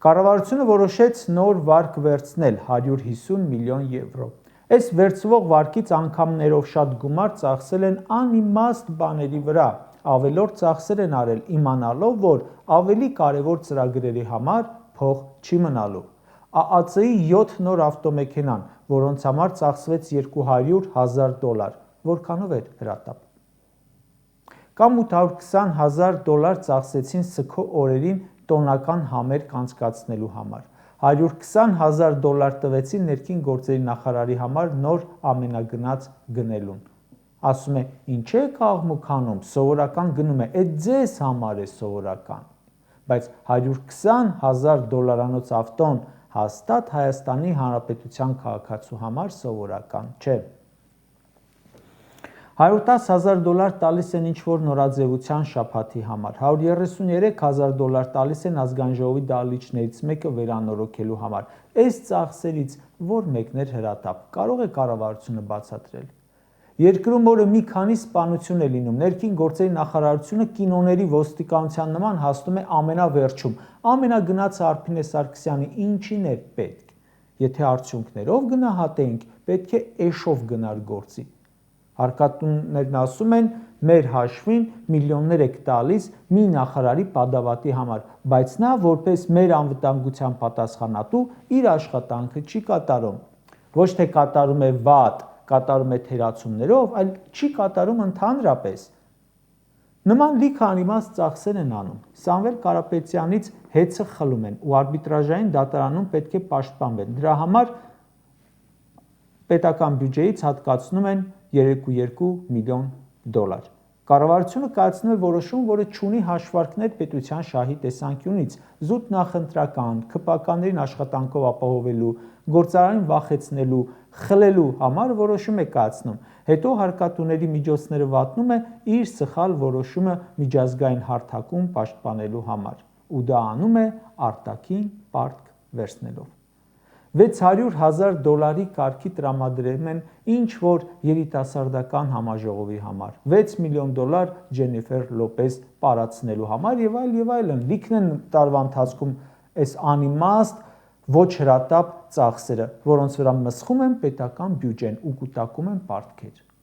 Կառավարությունը որոշեց նոր վարկ վերցնել 150 միլիոն եվրո։ Այս վերցվող վարկից անգամներով շատ գումար ծախսել են անիմաստ բաների վրա, ավելորդ ծախսեր են արել իմանալով, որ ավելի կարևոր ծրագրերի համար փող չի մնալու։ ԱԱՑ-ի 7 նոր ավտոմեքենան, որոնց համար ծախսվեց $200,000, որքանով էր Հրատապ։ Կամ $820,000 ծախսեցին սգո օրերին տոնական համերգ անցկացնելու համար, $120,000 տվեցին ներքին գործերի նախարարի համար նոր ամենագնաց գնելուն։ Ասում է, ինչ եք աղմուկ անում, սովորական գնում է, էդ ձեզ համար է սովորական, բայց $120,000 ավտոն հաստատ Հայաստանի Հանրապետության քաղաքացու համար սովորական չէ։ $110,000 տալիս են ինչ-որ նորաձևության շաբաթի համար, $133,000 տալիս են ազգային ժողովի դահլիճներից մեկը վերանորոգելու համար։ Այս ծախսերից որ մեկն էր Հրատապ, կարող է կառավարությունը բացատրել։ Երկրում օրը մի քանի սպանություն է լինում, ներքին գործերի նախարարությունը կինոների ոստիկանության նման հասնում է ամենավերջում, ամենագնացը Արփինե Սարգսյանի ինչին էր պետք։ Եթե արդյունքներով գնահատեինք, պետք է էշով գնար գործի։ Հարկատուներն ասում են, մեր հաշվին միլիոններ եք տալիս մի նախարարի պատավատի համար, բայց նա որպես մեր անվտանգության պատասխանատու իր աշխատանքը չի կատարում։ Ոչ թե կատարում է վատ, կատարում է թերացումներով, այլ չի կատարում ընդհանրապես։ Նման լիքը անիմաստ ծախսեր են անում։ Սամվել Կարապետյանից հեծը խլում են ու արբիտրաժային դատարանում պետք է պաշտպանվեն։ Դրա համար պետական բյուջեից հատկացնում են $3.2 միլիոն։ Կառավարությունը կայացնում է որոշում, որը չունի հաշվարկներ պետության շահի տեսանկյունից, զուտ նախընտրական, ՔՊԱ-ներին աշխատանքով ապահովելու, գործարանին վախեցնելու, խլելու համար որոշում է կայացնում, հետո հարկատուների միջոցները վատնում է իր սխալ որոշումը միջազգային հարթակում պաշտպանելու համար, ու դա անում է արտաքին պարտք վերցնելով։ $600,000 կարգի տրամադրում են ինչ-որ երիտասարդական համաժողովի համար, $6 միլիոն Ջենիֆեր Լոպեզ պարացնելու համար եւ այլն, լիքն են տարվա ընթացքում այս անիմաստ ոչ հրատապ ծախսերը, որոնց վրա մսխում են պետական բյուջեն ու կուտակում են պարտքեր։